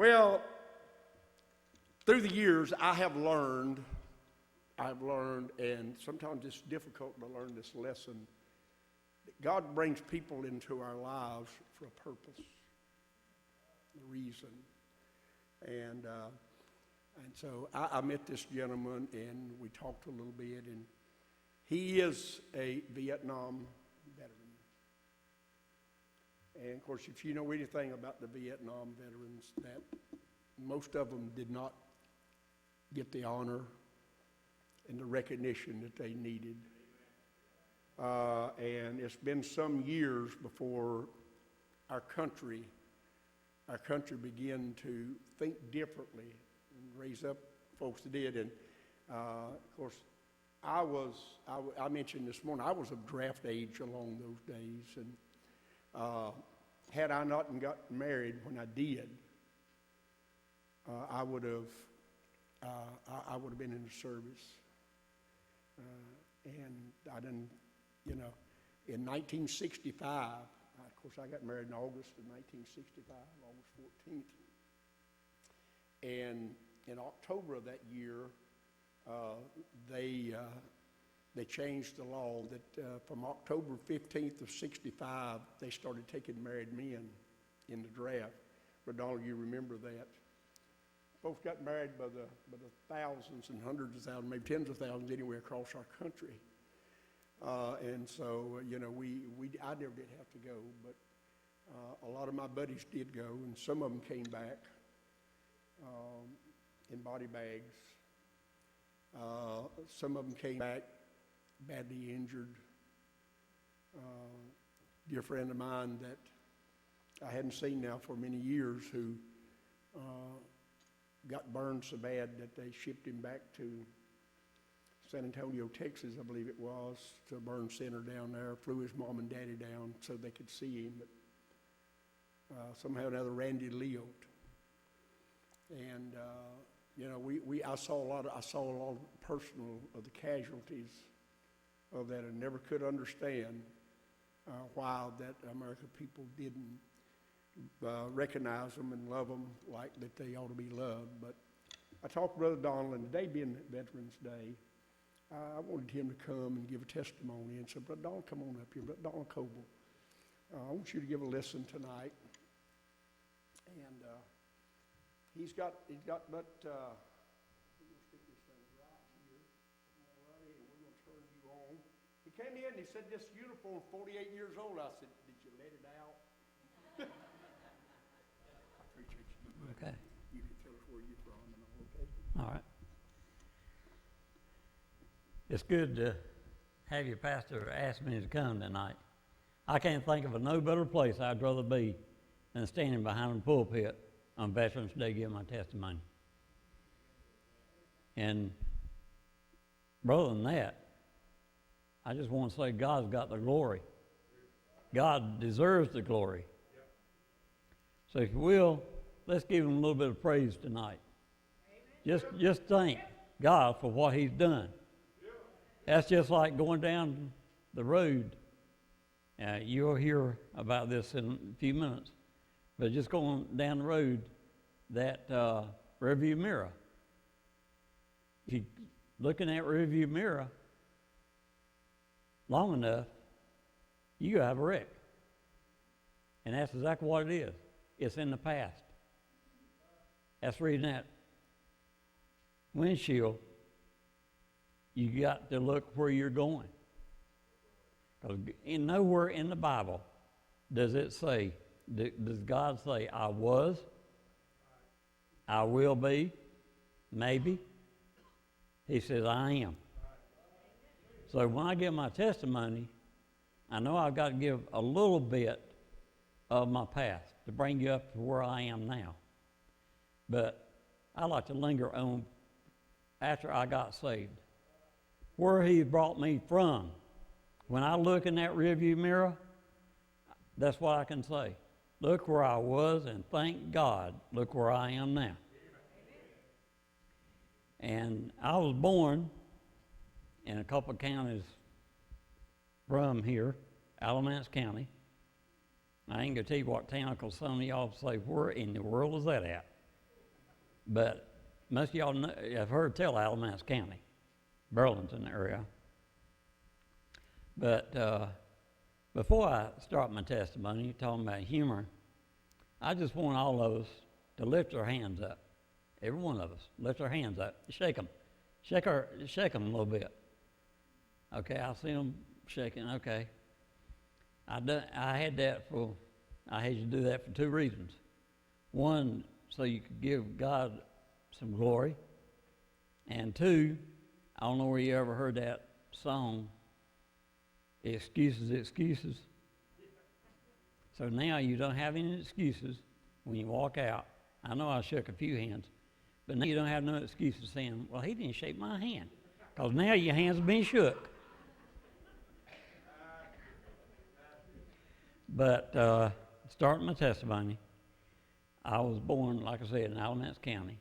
Well, through the years, I've learned, and sometimes it's difficult to learn this lesson, that God brings people into our lives for a purpose, a reason. And so I met this gentleman, and we talked a little bit, and he is a Vietnam veteran. And, of course, if you know anything about the Vietnam veterans, that most of them did not get the honor and the recognition that they needed. And it's been some years before our country began to think differently and raise up folks that did. And, of course, I mentioned this morning, I was of draft age along those days. And had I not gotten married when I did, I would have been in the service. And I didn't, in 1965, of course, I got married in August of 1965, August 14th. And in October of that year, they changed the law that from October 15th of 65, they started taking married men in the draft. But Donald, you remember that. Folks got married by the thousands and hundreds of thousands, maybe tens of thousands anywhere across our country. And so, I never did have to go, but a lot of my buddies did go, and some of them came back in body bags. Some of them came back badly injured. Dear friend of mine that I hadn't seen now for many years who got burned so bad that they shipped him back to San Antonio, Texas, I believe it was, to a burn center down there, flew his mom and daddy down so they could see him, but somehow or another Randy lived. And I saw a lot of personal of the casualties of that, and never could understand why that American people didn't recognize them and love them like that they ought to be loved. But I talked to Brother Donald, and today being Veterans Day, I wanted him to come and give a testimony, and said, Brother Donald, come on up here. Brother Donald Coble, I want you to give a lesson tonight. And he's got but we're going to stick this thing right here. All right, and we're going to turn you on. He came in and he said, this uniform, 48 years old. I said, did you let it out? I appreciate you. Okay. You can tell us where you're from and all, okay? All right. It's good to have your pastor ask me to come tonight. I can't think of no better place I'd rather be than standing behind the pulpit on Veterans Day giving my testimony. And brother than that, I just want to say God's got the glory. God deserves the glory. So if you will, let's give him a little bit of praise tonight. Just thank God for what he's done. That's just like going down the road. You'll hear about this in a few minutes. But just going down the road, that rearview mirror. If you looking at rearview mirror long enough, you have a wreck. And that's exactly what it is. It's in the past. That's reading that windshield. You got to look where you're going. Because nowhere in the Bible does it say, does God say, I was, I will be, maybe? He says, I am. So when I give my testimony, I know I've got to give a little bit of my past to bring you up to where I am now. But I like to linger on after I got saved. Where he brought me from. When I look in that rearview mirror, that's what I can say. Look where I was, and thank God, look where I am now. And I was born in a couple of counties from here, Alamance County. I ain't going to tell you what town, because some of y'all say, where in the world is that at? But most of y'all know, have heard tell Alamance County, Burlington area. But before I start my testimony, talking about humor, I just want all of us to lift our hands up. Every one of us, lift our hands up, shake them. Shake them a little bit. Okay, I see them shaking, okay. I had to do that for two reasons. One, so you could give God some glory. And two, I don't know where you ever heard that song, Excuses, Excuses. So now you don't have any excuses when you walk out. I know I shook a few hands, but now you don't have no excuses saying, well, he didn't shake my hand, because now your hands have been shook. But starting my testimony, I was born, like I said, in Alamance County.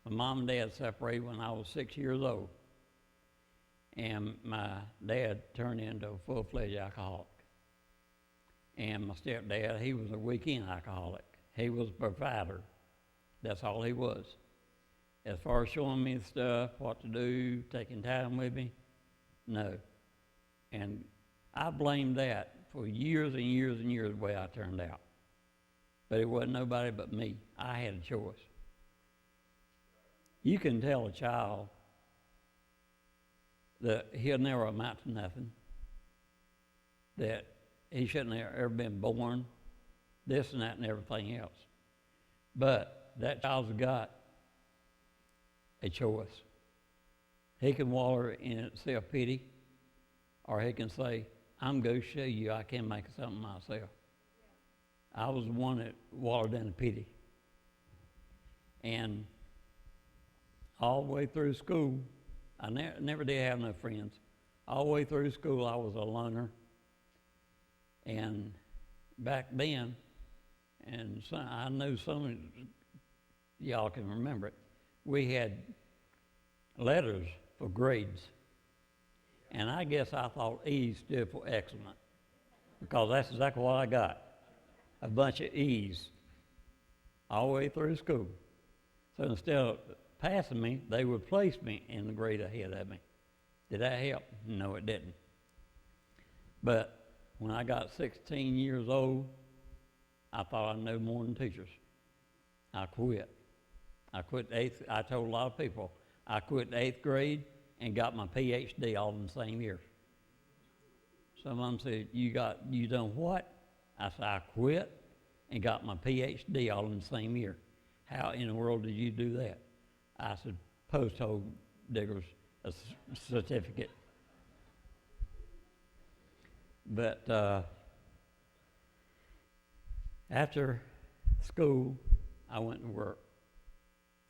My mom and dad separated when I was 6 years old, and my dad turned into a full-fledged alcoholic. And my stepdad, he was a weekend alcoholic. He was a provider. That's all he was. As far as showing me stuff, what to do, taking time with me, no. And I blamed that for years and years and years the way I turned out. But it wasn't nobody but me. I had a choice. You can tell a child that he'll never amount to nothing, that he shouldn't have ever been born, this and that and everything else. But that child's got a choice. He can wallow in self-pity, or he can say, I'm going to show you I can make something myself. I was the one that wallowed in the pity. And all the way through school, I never did have no friends. All the way through school, I was a loner. And back then, and I know some of y'all can remember it, we had letters for grades. And I guess I thought E stood for excellent, because that's exactly what I got, a bunch of E's all the way through school. So instead of passing me, they would place me in the grade ahead of me. Did that help? No, it didn't. But when I got 16 years old, I thought I knew more than teachers. I quit. I quit I told a lot of people, I quit the 8th grade and got my PhD all in the same year. Some of them said, you done what? I said, I quit and got my PhD all in the same year. How in the world did you do that? I said, post-hole digger's certificate. But after school, I went to work.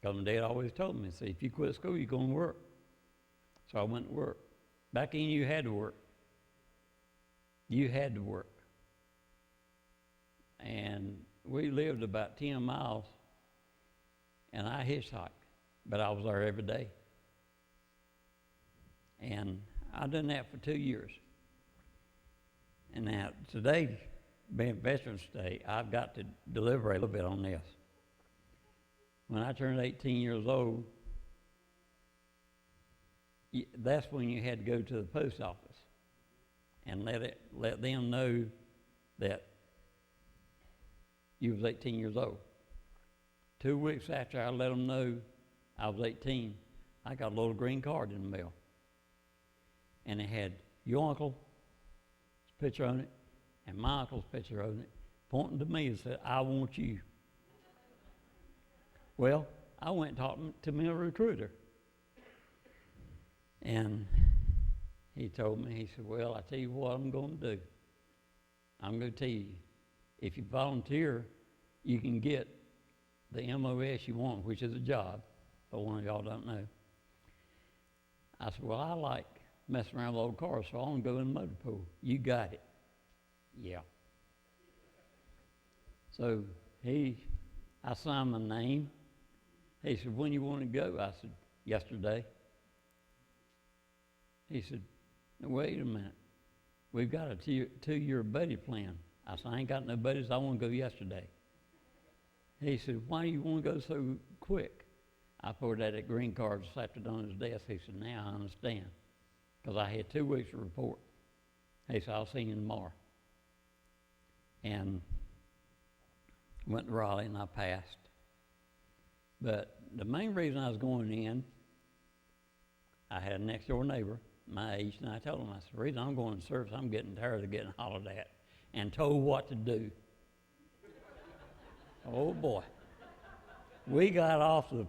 Because my dad always told me, see, if you quit school, you're going to work. So I went to work. Back then, you had to work. You had to work. And we lived about 10 miles, and I hitchhiked, but I was there every day. And I done that for 2 years. And now, today, being Veterans Day, I've got to deliberate a little bit on this. When I turned 18 years old, that's when you had to go to the post office and let them know that you was 18 years old. 2 weeks after I let them know I was 18, I got a little green card in the mail. And it had your uncle's picture on it and my uncle's picture on it, pointing to me and said, I want you. Well, I went and talked to me a recruiter. And he told me, he said, well, I tell you what I'm going to do. I'm going to tell you, if you volunteer, you can get the MOS you want, which is a job, for one of y'all don't know. I said, well, I like messing around with old cars, so I want to go in the motor pool. You got it. Yeah. So I signed my name. He said, when you want to go? I said, yesterday. He said, wait a minute. We've got a 2-year buddy plan. I said, I ain't got no buddies. I want to go yesterday. He said, why do you want to go so quick? I poured out that green card, slapped it on his desk. He said, now I understand. Because I had 2 weeks to report. He said, I'll see you tomorrow. And went to Raleigh and I passed. But the main reason I was going in, I had a next door neighbor my age, and I told him, I said, the reason I'm going to service, I'm getting tired of getting hollered at and told what to do. Oh boy. We got off the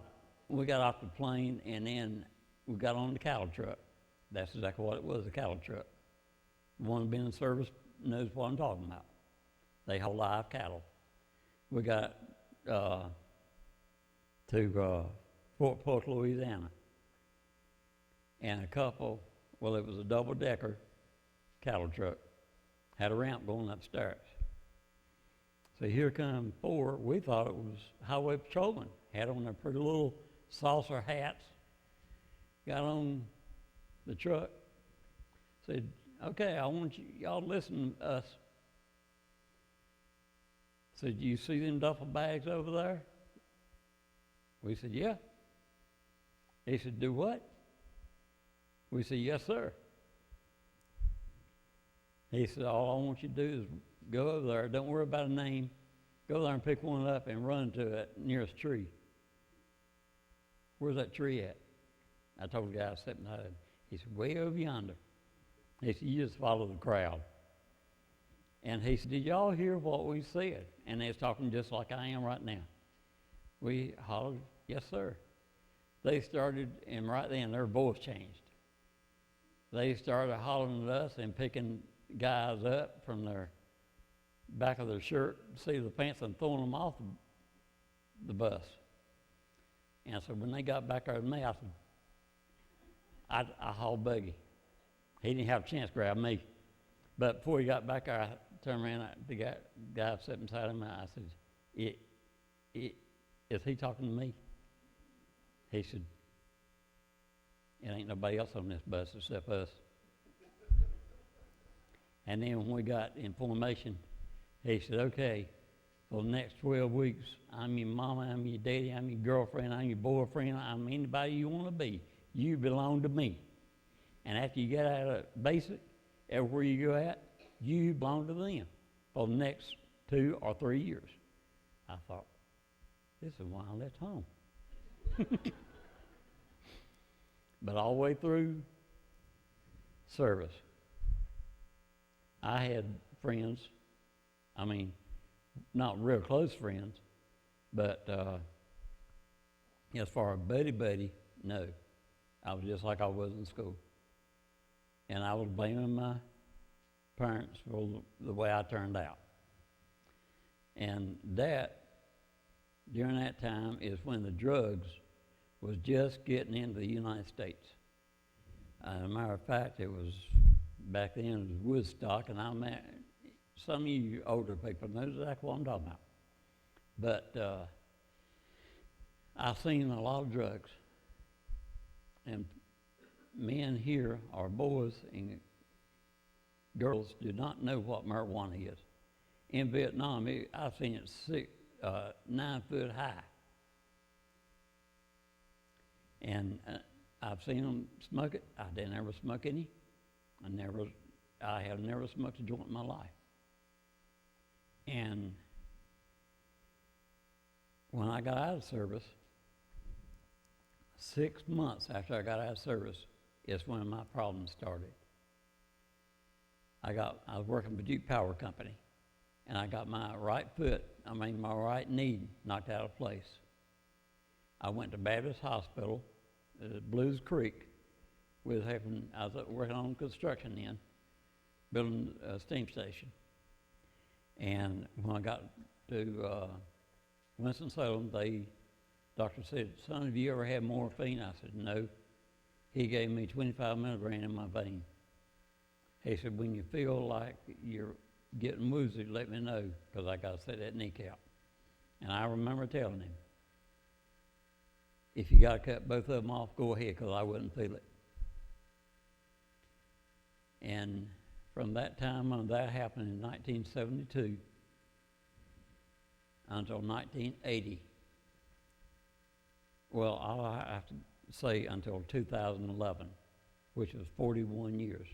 plane, and then we got on the cattle truck. That's exactly what it was, a cattle truck. The one who's been in service knows what I'm talking about. They haul live cattle. We got to Fort Polk, Louisiana. And a couple, well, it was a double-decker cattle truck, had a ramp going upstairs. So here come 4. We thought it was highway patrolmen. Had on their pretty little saucer hats. Got on the truck. Said, okay, I want y'all to listen to us. Said, you see them duffel bags over there? We said, yeah. He said, do what? We said, yes, sir. He said, all I want you to do is go over there. Don't worry about a name. Go there and pick one up and run to it nearest tree. Where's that tree at? I told the guy sitting beside him. He said, way over yonder. He said, you just follow the crowd. And he said, did y'all hear what we said? And they was talking just like I am right now. We hollered, yes, sir. They started, and right then their voice changed. They started hollering at us and picking guys up from their back of their shirt, seat of the pants, and throwing them off the bus. And so when they got back there with me, I said, I hauled buggy. He didn't have a chance to grab me. But before he got back there, I turned around, the guy sitting beside him, and I said, is he talking to me? He said, it ain't nobody else on this bus except us. And then when we got in formation, he said, okay, for the next 12 weeks, I'm your mama, I'm your daddy, I'm your girlfriend, I'm your boyfriend, I'm anybody you want to be. You belong to me. And after you get out of basic, everywhere you go at, you belong to them for the next 2 or 3 years. I thought, this is why I left home. But all the way through service, I had friends, I mean, not real close friends, but as far as buddy, no. I was just like I was in school. And I was blaming my parents for the way I turned out. And that, during that time, is when the drugs was just getting into the United States. As a matter of fact, it was, back then it was Woodstock, and some of you older people know exactly what I'm talking about. But I've seen a lot of drugs. And men here, or boys and girls, do not know what marijuana is. In Vietnam, I've seen it 9 foot high. And I've seen them smoke it. I didn't ever smoke any. I have never smoked a joint in my life. And when I got out of service, 6 months after I got out of service is when my problems started. I was working for Duke Power Company, and I got my right knee knocked out of place. I went to Baptist Hospital, Blues Creek. I was working on construction then, building a steam station. And when I got to Winston-Salem, doctor said, son, have you ever had morphine? I said, no. He gave me 25 milligrams in my vein. He said, when you feel like you're getting woozy, let me know, because I got to set that kneecap. And I remember telling him, if you got to cut both of them off, go ahead, because I wouldn't feel it. And from that time on, that happened in 1972. until 1980. Well, I'll have to say until 2011, which was 41 years.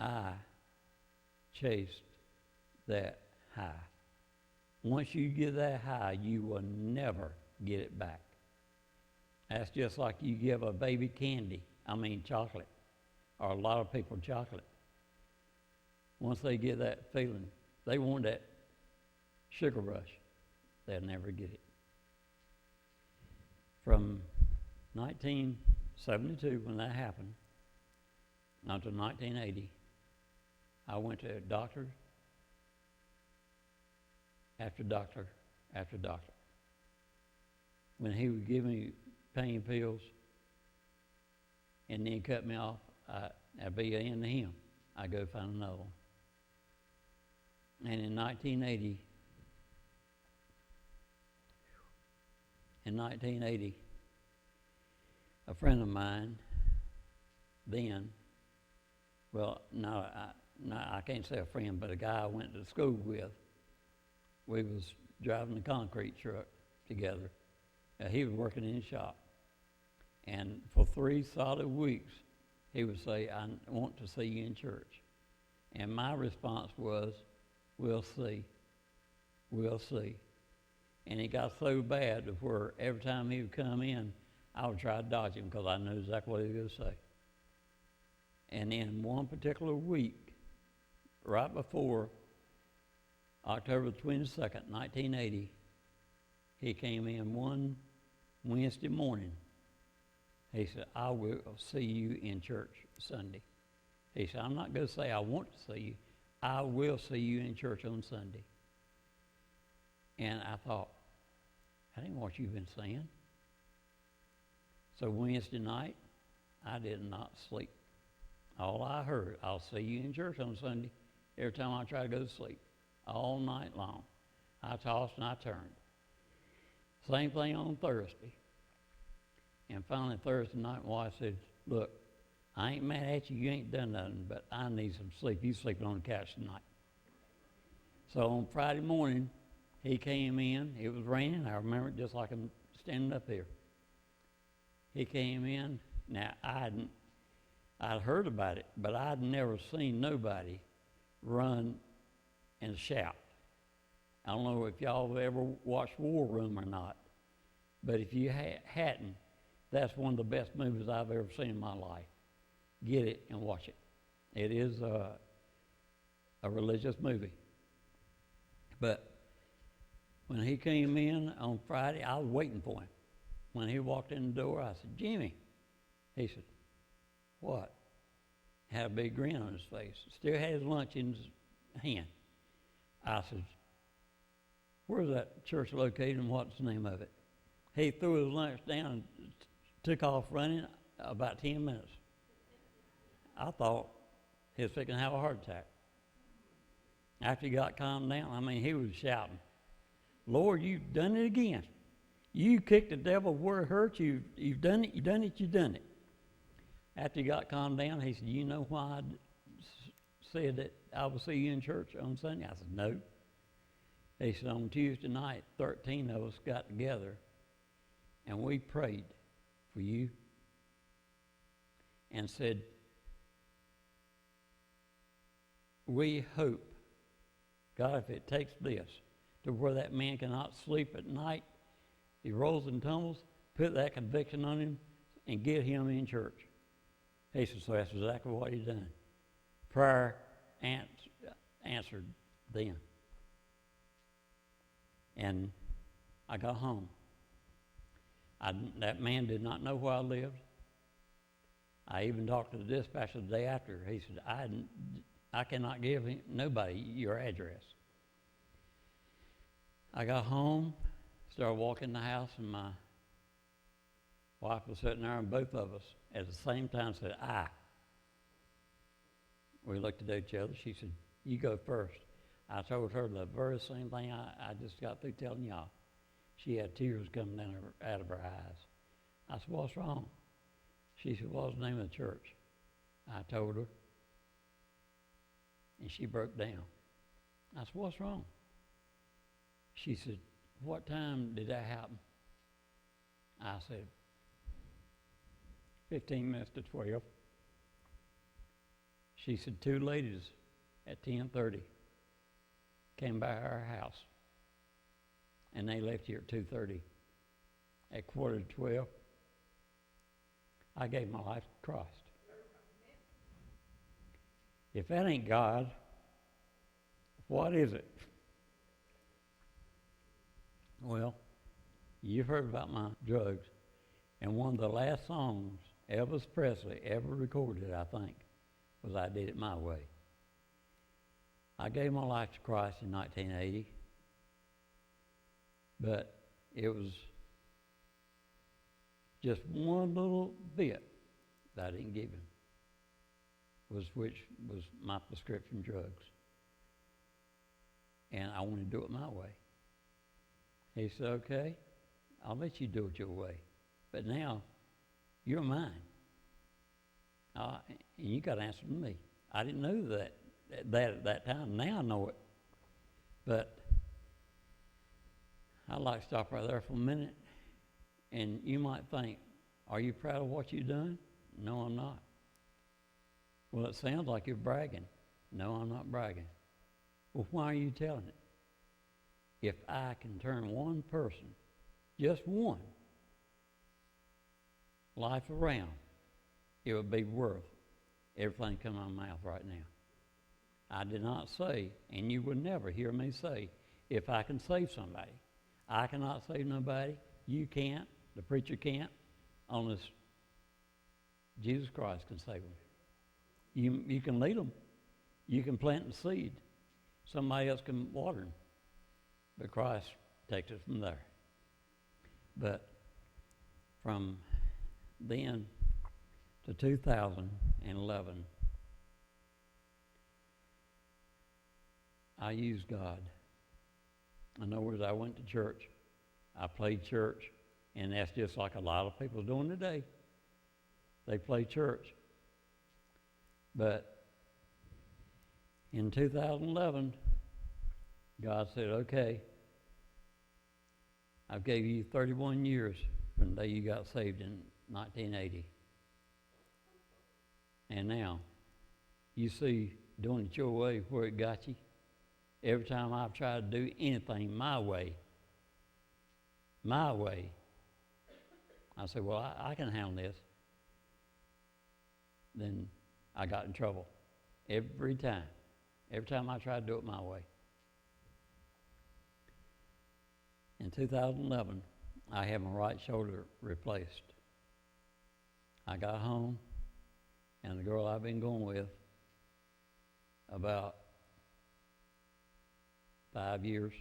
I chased that high. Once you get that high, you will never get it back. That's just like you give a baby chocolate, or a lot of people chocolate. Once they get that feeling, they want that sugar rush, they'll never get it. From 1972, when that happened, until 1980, I went to doctor after doctor after doctor. When he would give me pain pills and then cut me off, I'd be into him. I'd go find another one. And in 1980, a friend of mine then, I can't say a friend, but a guy I went to school with, we was driving a concrete truck together. He was working in his shop. And for 3 solid weeks, he would say, I want to see you in church. And my response was, we'll see. We'll see. And it got so bad to where every time he would come in, I would try to dodge him because I knew exactly what he was going to say. And in one particular week, right before October 22nd, 1980, he came in one Wednesday morning. He said, I will see you in church Sunday. He said, I'm not going to say I want to see you. I will see you in church on Sunday. And I thought, that ain't what you've been saying. So Wednesday night, I did not sleep. All I heard, I'll see you in church on Sunday, every time I try to go to sleep, all night long. I tossed and I turned. Same thing on Thursday. And finally Thursday night, my wife said, look, I ain't mad at you, you ain't done nothing, but I need some sleep. You sleeping on the couch tonight. So on Friday morning, he came in. It was raining. I remember it just like I'm standing up here. He came in. Now, I'd heard about it, but I'd never seen nobody run and shout. I don't know if y'all have ever watched War Room or not, but if you hadn't, that's one of the best movies I've ever seen in my life. Get it and watch it. It is a religious movie. But when he came in on Friday, I was waiting for him. When he walked in the door, I said, Jimmy. He said, what? Had a big grin on his face. Still had his lunch in his hand. I said, where's that church located and what's the name of it? He threw his lunch down and took off running about 10 minutes. I thought he was fixing to have a heart attack. After he got calmed down, he was shouting, Lord, you've done it again. You kicked the devil where it hurts. You've done it, you've done it, you've done it. After he got calmed down, he said, you know why I said that I will see you in church on Sunday? I said, no. He said, on Tuesday night, 13 of us got together and we prayed for you and said, we hope, God, if it takes this to where that man cannot sleep at night, he rolls and tumbles, put that conviction on him and get him in church. He said, so that's exactly what he done. Prayer answered then. And I got home. That man did not know where I lived. I even talked to the dispatcher the day after. He said, I cannot give nobody your address. I got home, started walking the house, and my wife was sitting there, and both of us at the same time said, I. We looked at each other. She said, you go first. I told her the very same thing I just got through telling y'all. She had tears coming out of her eyes. I said, what's wrong? She said, what's the name of the church? I told her. And she broke down. I said, what's wrong? She said, what time did that happen? I said, 15 minutes to 12. She said, two ladies at 10:30 came by our house, and they left here at 2:30. At 11:45, I gave my life to Christ. If that ain't God, what is it? Well, you've heard about my drugs, and one of the last songs Elvis Presley ever recorded, I think, was I Did It My Way. I gave my life to Christ in 1980, but it was just one little bit that I didn't give him, which was my prescription drugs. And I wanted to do it my way. He said, okay, I'll let you do it your way. But now, you're mine. And you got to answer to me. I didn't know that at that time. Now I know it. But I'd like to stop right there for a minute. And you might think, are you proud of what you've done? No, I'm not. Well, it sounds like you're bragging. No, I'm not bragging. Well, why are you telling it? If I can turn one person, just one, life around, it would be worth everything coming out of my mouth right now. I did not say, and you would never hear me say, if I can save somebody. I cannot save nobody. You can't. The preacher can't. Unless Jesus Christ can save them. You can lead them. You can plant the seed. Somebody else can water them. But Christ takes it from there. But from then to 2011, I used God. In other words, I went to church. I played church. And that's just like a lot of people are doing today. They play church. But in 2011, God said, okay, I've gave you 31 years from the day you got saved in 1980. And now, you see doing it your way where it got you. Every time I've tried to do anything my way, I said, well, I can handle this. Then I got in trouble. Every time I tried to do it my way. In 2011, I had my right shoulder replaced. I got home, and the girl I've been going with about 5 years,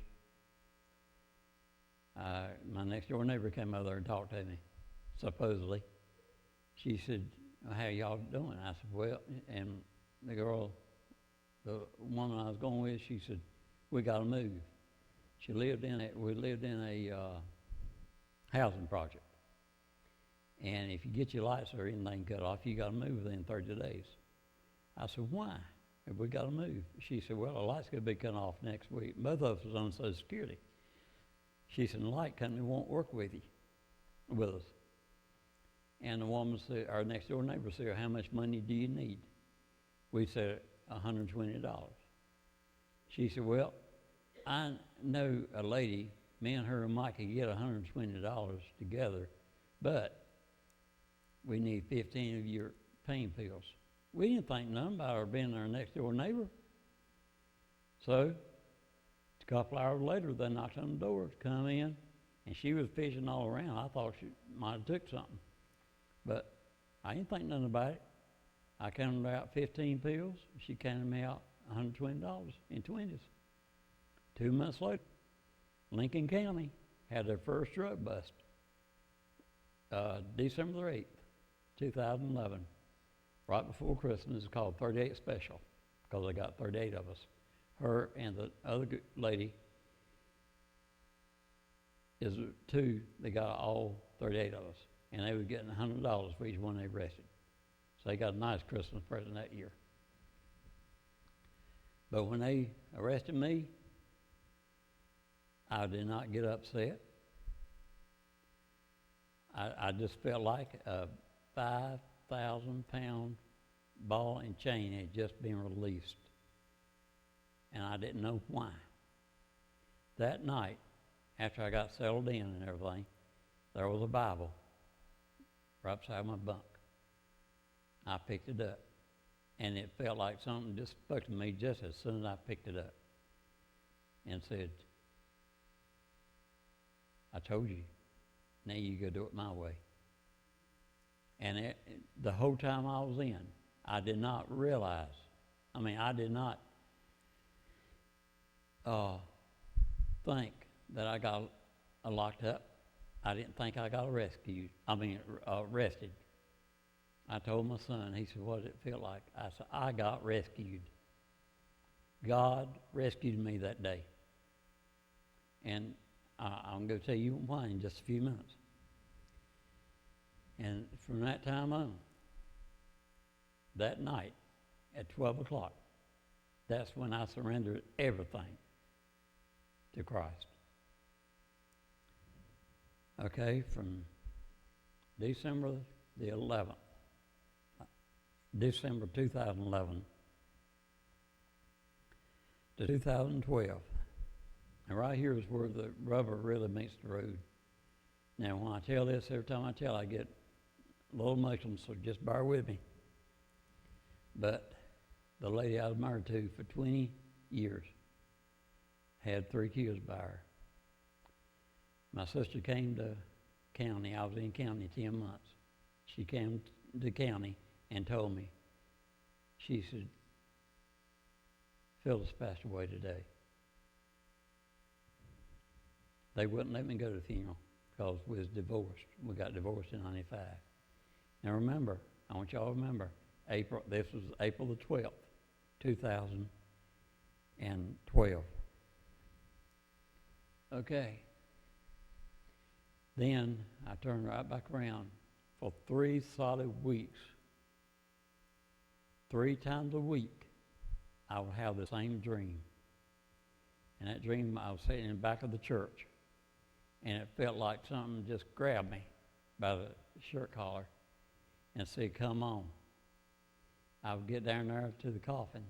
my next door neighbor came over there and talked to me, supposedly. She said, how y'all doing? I said, well, and the girl, the woman I was going with, she said, we got to move. We lived in a housing project. And if you get your lights or anything cut off, you got to move within 30 days. I said, why? Have we got to move? She said, well, the light's going to be cut off next week. Both of us was on Social Security. She said, the light company won't work with us. And the woman said, our next door neighbor said, how much money do you need? We said, $120. She said, well, I know a lady, me and her and Mike could get $120 together, but we need 15 of your pain pills. We didn't think nothing about her being our next door neighbor. So, a couple hours later, they knocked on the door to come in, and she was fishing all around. I thought she might have took something, but I didn't think nothing about it. I counted out 15 pills. She counted me out $120 in 20s. 2 months later, Lincoln County had their first drug bust. December the 8th, 2011, right before Christmas. It's called 38 Special because they got 38 of us. Her and the other lady is two. They got all 38 of us, and they were getting $100 for each one they arrested. So they got a nice Christmas present that year. But when they arrested me, I did not get upset. I just felt like a 5,000-pound ball and chain had just been released, and I didn't know why. That night, after I got settled in and everything, there was a Bible right beside my bunk. I picked it up, and it felt like something just spoke to me just as soon as I picked it up and said, I told you, now you go do it my way. And the whole time I was in, I did not realize, I did not think that I got locked up. I didn't think I got arrested. I told my son, he said, what did it feel like? I said, I got rescued. God rescued me that day. And I'm going to tell you why in just a few minutes. And from that time on, that night at 12 o'clock, that's when I surrendered everything to Christ. Okay, from December the 11th, December 2011 to 2012. And right here is where the rubber really meets the road. Now, when I tell this, every time I tell, I get a little emotional, so just bear with me. But the lady I was married to for 20 years had 3 kids by her. My sister came to county. I was in county 10 months. She came to county and told me, she said, Phyllis passed away today. They wouldn't let me go to the funeral because we was divorced. We got divorced in 95. Now remember, I want y'all to remember, this was April the 12th, 2012. Okay. Then I turned right back around for 3 solid weeks. 3 times a week, I would have the same dream. And that dream, I was sitting in the back of the church, and it felt like something just grabbed me by the shirt collar and said, come on. I would get down there to the coffin.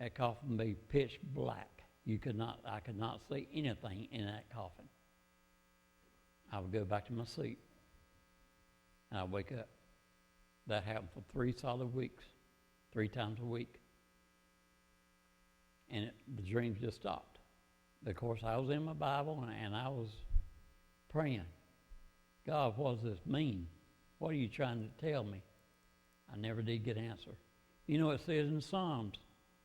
That coffin would be pitch black. I could not see anything in that coffin. I would go back to my seat, and I'd wake up. That happened for 3 solid weeks, 3 times a week. And the dreams just stopped. Of course, I was in my Bible, and I was praying. God, what does this mean? What are you trying to tell me? I never did get an answer. You know, it says in Psalms,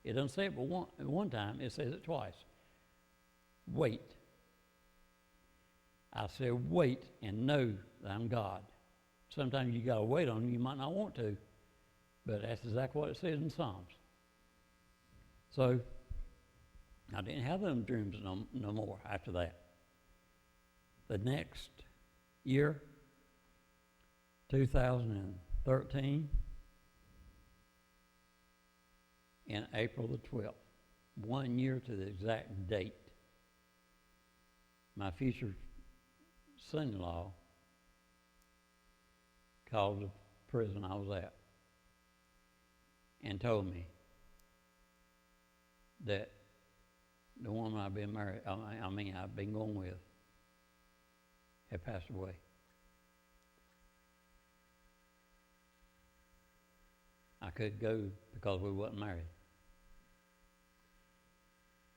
it doesn't say it but one time, it says it twice. Wait. I said, wait and know that I'm God. Sometimes you got to wait on him. You might not want to, but that's exactly what it says in Psalms. So I didn't have them dreams no more after that. The next year, 2013, in April the 12th, 1 year to the exact date, my future son-in-law called the prison I was at and told me that the woman I've been going with had passed away. I couldn't go because we wasn't married.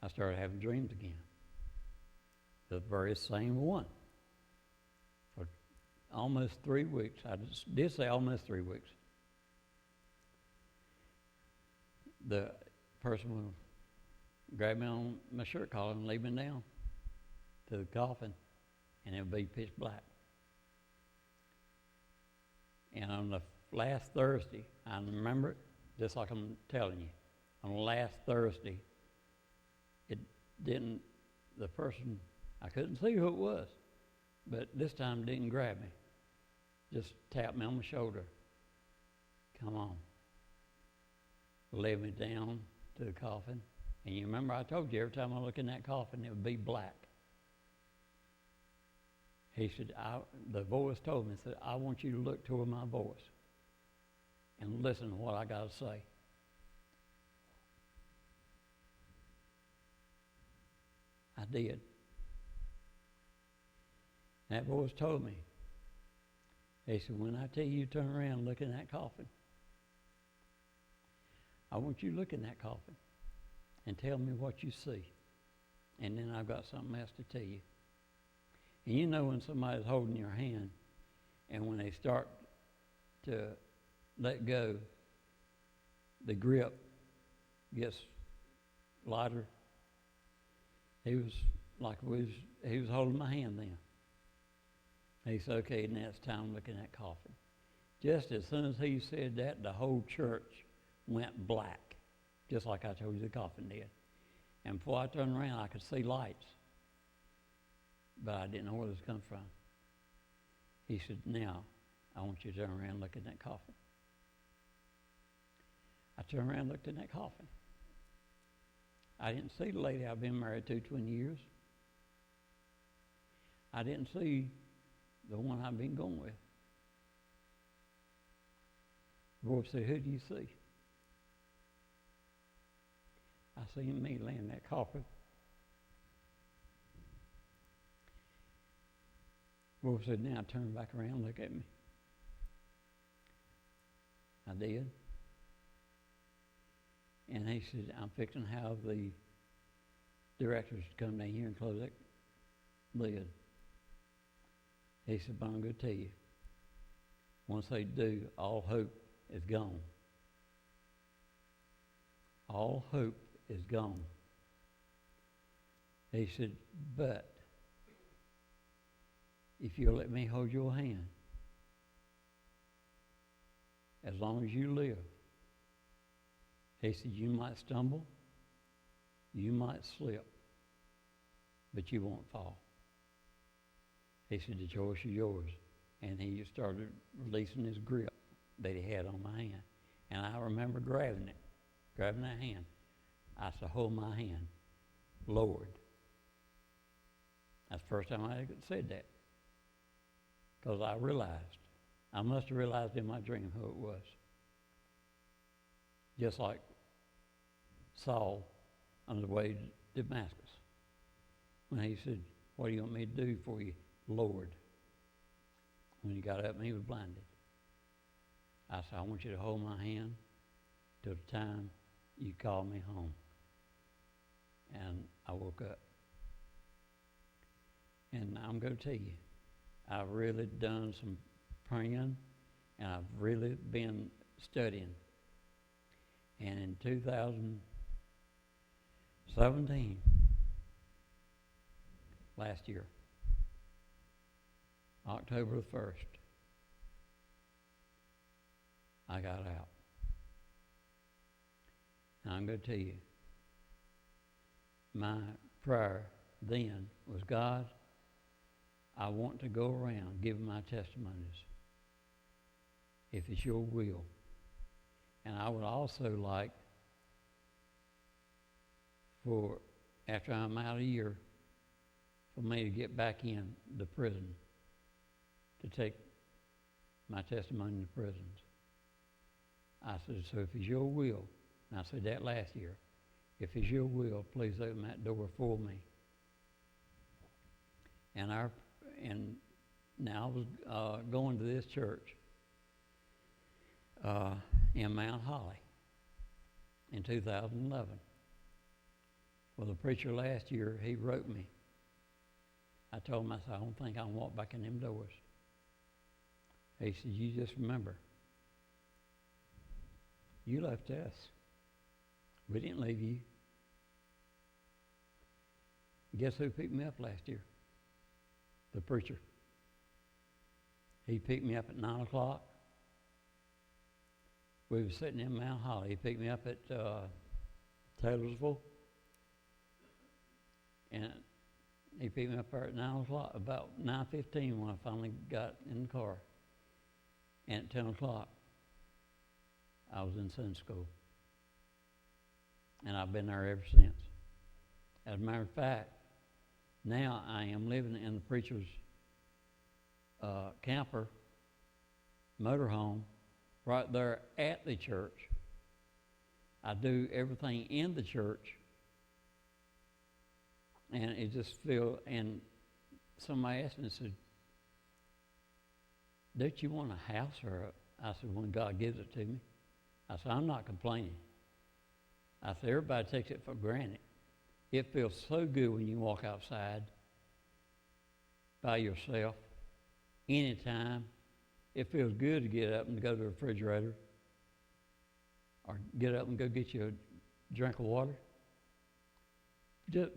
I started having dreams again. The very same one. For almost 3 weeks. I did say almost 3 weeks. The person would grab me on my shirt collar and lead me down to the coffin, and it would be pitch black. And on the last Thursday, I remember it just like I'm telling you. On the last Thursday, the person, I couldn't see who it was, but this time didn't grab me. Just tapped me on my shoulder. Come on. Led me down to the coffin And you remember I told you every time I look in that coffin, it would be black. He said, the voice told me, said, I want you to look toward my voice and listen to what I got to say. I did. That voice told me, he said, when I tell you to turn around and look in that coffin, I want you to look in that coffin and tell me what you see. And then I've got something else to tell you. And you know when somebody's holding your hand and when they start to let go, the grip gets lighter. He was holding my hand then. He said, okay, now it's time to look in that coffin. Just as soon as he said that, the whole church went black, just like I told you the coffin did. And before I turned around, I could see lights, but I didn't know where it was coming from. He said, now, I want you to turn around and look in that coffin. I turned around and looked in that coffin. I didn't see the lady I've been married to 20 years. I didn't see the one I've been going with. The Lord said, who do you see? I seen me laying in that coffin. The Lord said, now turn back around and look at me. I did. And he said, I'm fixing to have the directors come down here and close that lid. He said, but I'm going to tell you, once they do, all hope is gone. All hope is gone. He said, but if you'll let me hold your hand, as long as you live, he said, you might stumble, you might slip, but you won't fall. He said, the choice is yours. And he started releasing his grip that he had on my hand. And I remember grabbing that hand. I said, hold my hand, Lord. That's the first time I said that. Because I must have realized in my dream who it was. Just like Saul on the way to Damascus. When he said, what do you want me to do for you, Lord? When he got up and he was blinded. I said, I want you to hold my hand till the time you call me home. And I woke up. And I'm going to tell you, I've really done some praying, and I've really been studying. And in 2017, last year, October the 1st, I got out. Now I'm going to tell you, my prayer then was, God, I want to go around giving my testimonies, if it's your will. And I would also like for, after I'm out a year, for me to get back in the prison to take my testimony to prisons. I said, so if it's your will, and I said that last year, if it's your will, please open that door for me. And now I was going to this church in Mount Holly in 2011. Well, the preacher last year, he wrote me. I told him, I said, I don't think I can walk back in them doors. He said, you just remember, you left us. We didn't leave you. Guess who picked me up last year? The preacher. He picked me up at 9 o'clock. We were sitting in Mount Holly. He picked me up at Taylorsville. And he picked me up there at 9 o'clock, about 9:15 when I finally got in the car. And at 10 o'clock, I was in Sunday school. and I've been there ever since. As a matter of fact, now I am living in the preacher's camper, motorhome, right there at the church. I do everything in the church, and it just feels, and somebody asked me, said, don't you want a house? I said, when God gives it to me. I said, I'm not complaining. I said, everybody takes it for granted. It feels so good when you walk outside by yourself, anytime. It feels good to get up and go to the refrigerator or get up and go get you a drink of water.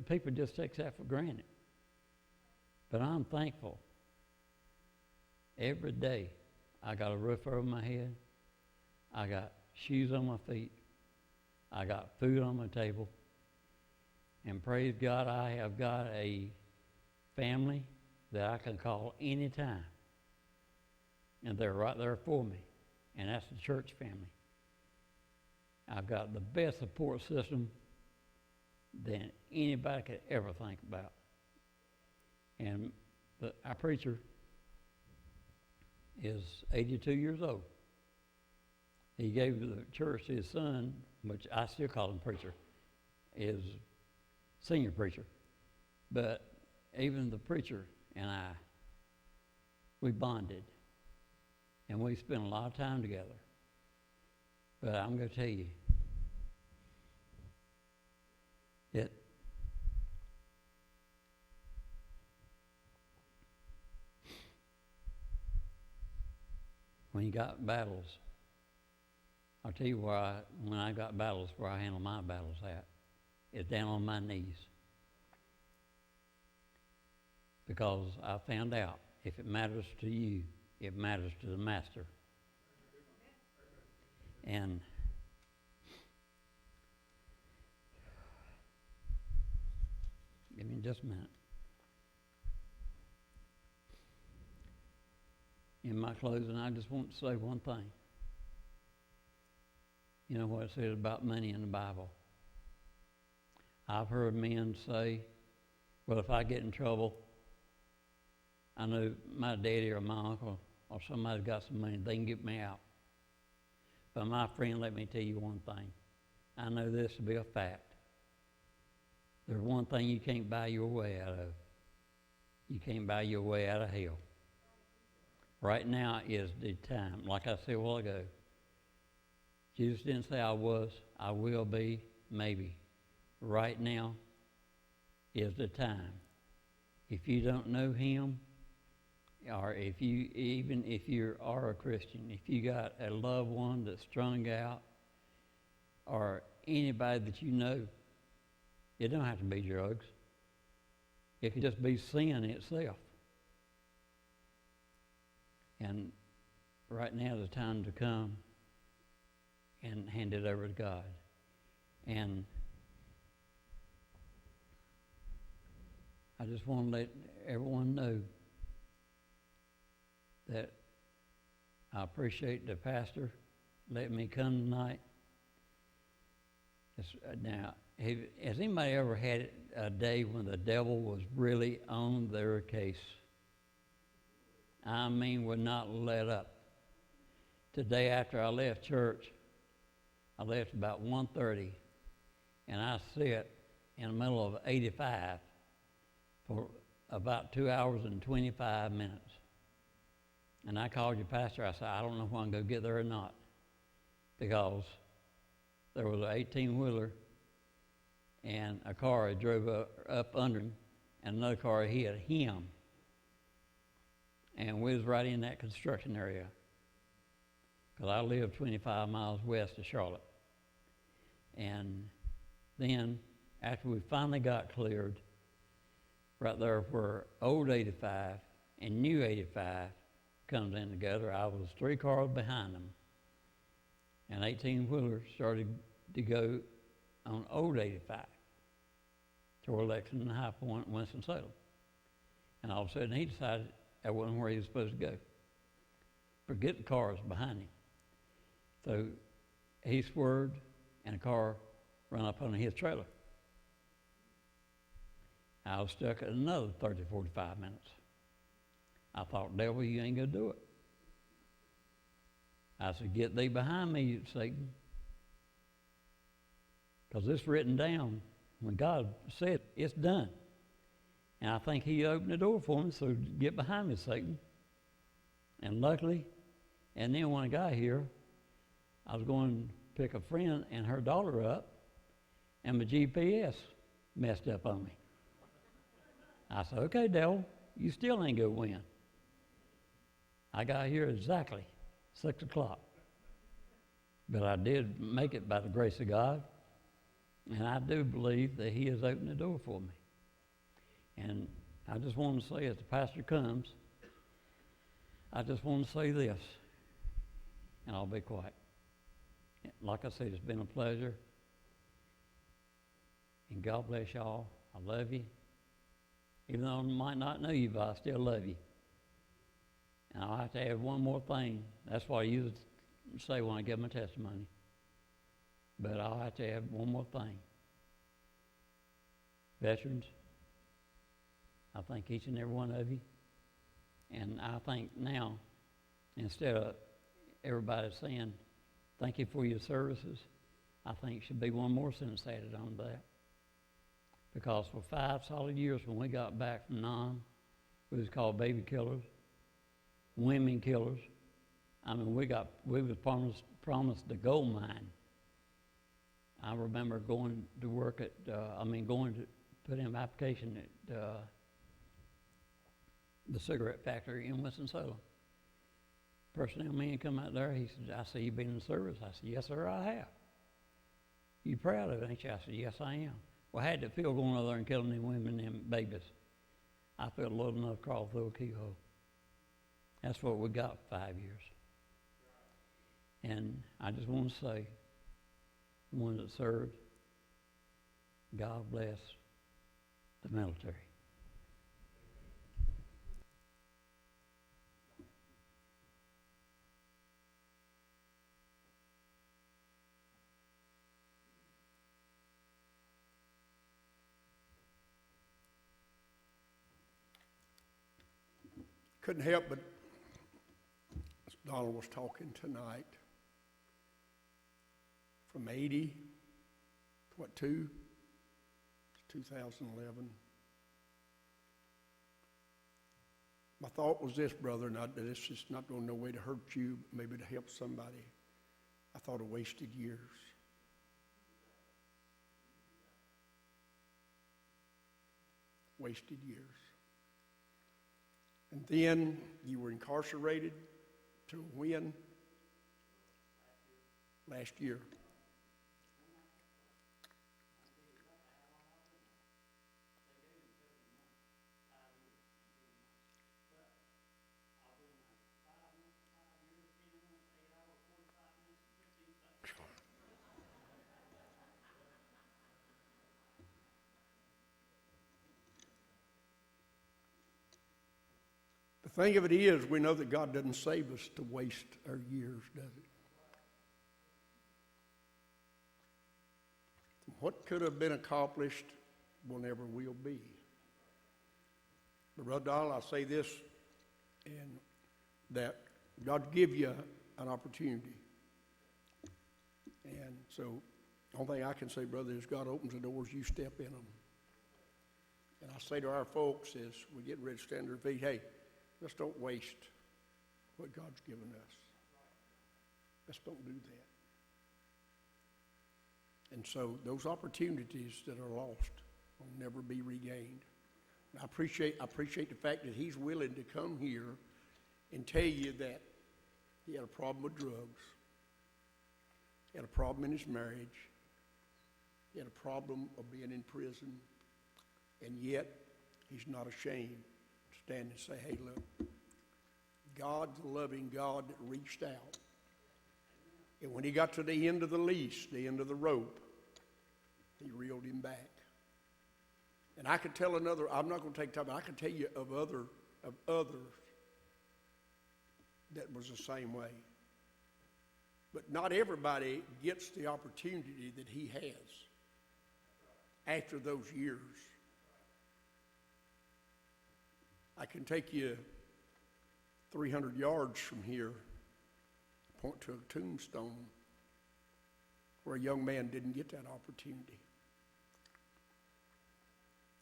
People just take that for granted. But I'm thankful. Every day I got a roof over my head. I got shoes on my feet. I got food on my table. And praise God, I have got a family that I can call anytime. And they're right there for me. And that's the church family. I've got the best support system than anybody could ever think about. And our preacher is 82 years old. He gave the church to his son, which I still call him preacher, is senior preacher. But even the preacher and I, we bonded. And we spent a lot of time together. But I'm going to tell you, that when you got battles, I'll tell you when I got battles, where I handle my battles at, is down on my knees. Because I found out, if it matters to you, it matters to the Master. And give me just a minute. In my closing, I just want to say one thing. You know what it says about money in the Bible? I've heard men say, well, if I get in trouble, I know my daddy or my uncle or somebody's got some money, they can get me out. But my friend, let me tell you one thing. I know this to be a fact. There's one thing you can't buy your way out of. You can't buy your way out of hell. Right now is the time. Like I said a while ago, Jesus didn't say I was, I will be, maybe. Right now is the time. If you don't know him, or if you are a Christian, if you got a loved one that's strung out, or anybody that you know, it don't have to be drugs. It could just be sin itself. And right now is the time to come and hand it over to God. And I just want to let everyone know that I appreciate the pastor letting me come tonight. Now, has anybody ever had a day when the devil was really on their case? I mean, would not let up. Today after I left church, I left about 1:30, and I sat in the middle of 85 for about 2 hours and 25 minutes. And I called your pastor. I said, I don't know if I'm going to get there or not, because there was an 18-wheeler and a car had drove up under him, and another car hit him. And we was right in that construction area, because I live 25 miles west of Charlotte. And then, after we finally got cleared, right there where old 85 and new 85 comes in together, I was 3 cars behind them. And 18-wheeler started to go on old 85 toward Lexington, High Point, Winston-Salem. And all of a sudden he decided that wasn't where he was supposed to go. Forget the cars behind him. So he swerved, and a car run up on his trailer. I was stuck at another 30, 45 minutes. I thought, devil, you ain't going to do it. I said, get thee behind me, Satan. Because it's written down when God said it's done. And I think he opened the door for me, so get behind me, Satan. And luckily, and then when I got here, I was going to pick a friend and her daughter up, and my GPS messed up on me. I said, okay, devil, you still ain't going to win. I got here exactly 6 o'clock. But I did make it by the grace of God, and I do believe that he has opened the door for me. And I just want to say, as the pastor comes, I just want to say this, and I'll be quiet. Like I said, it's been a pleasure, and God bless y'all. I love you. Even though I might not know you, but I still love you. And I'll have to add one more thing. That's what I usually say when I give my testimony. But I'll have to add one more thing. Veterans, I thank each and every one of you. And I think now, instead of everybody saying, thank you for your services, I think should be one more sentence added on that. Because for 5 solid years when we got back from Nam, we was called baby killers, women killers. I mean, we was promised the gold mine. I remember going to work at, going to put in an application at the cigarette factory in Winston-Salem. Personnel man come out there, he said, I see you've been in service. I said, yes, sir, I have. You proud of it, ain't you? I said, yes, I am. Well, how did it feel going over there and killing them women and them babies? I felt a little enough crawl through a keyhole. That's what we got for 5 years. And I just want to say, the ones that served, God bless the military. Couldn't help but, as Donald was talking tonight, from 80 to 2011. My thought was this, brother, and this is not going no way to hurt you, maybe to help somebody. I thought of wasted years. Wasted years. And then you were incarcerated to when? Last year. The thing of it is, we know that God doesn't save us to waste our years, does it? What could have been accomplished will never will be. But Brother Donald, I'll say this, and that God give you an opportunity. And so the only thing I can say, brother, is God opens the doors, you step in them. And I say to our folks as we get ready to stand their feet, hey, let's don't waste what God's given us. Let's don't do that. And so those opportunities that are lost will never be regained. And I appreciate the fact that he's willing to come here and tell you that he had a problem with drugs, he had a problem in his marriage, he had a problem of being in prison, and yet he's not ashamed to stand and say, hey, look, God's a loving God that reached out. And when he got to the end of the leash, the end of the rope, he reeled him back. And I could tell another, I'm not going to take time, but I could tell you of others that was the same way. But not everybody gets the opportunity that he has. after those years. I can take you 300 yards from here, point to a tombstone where a young man didn't get that opportunity.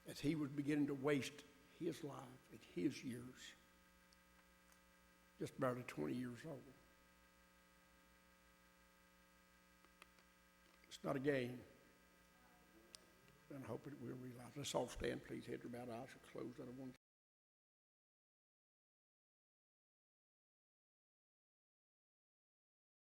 As he was beginning to waste his life at his years, just barely 20 years old. It's not a game. And I hope it will realize. Let's all stand, please. Head your bowed eyes are closed. I don't want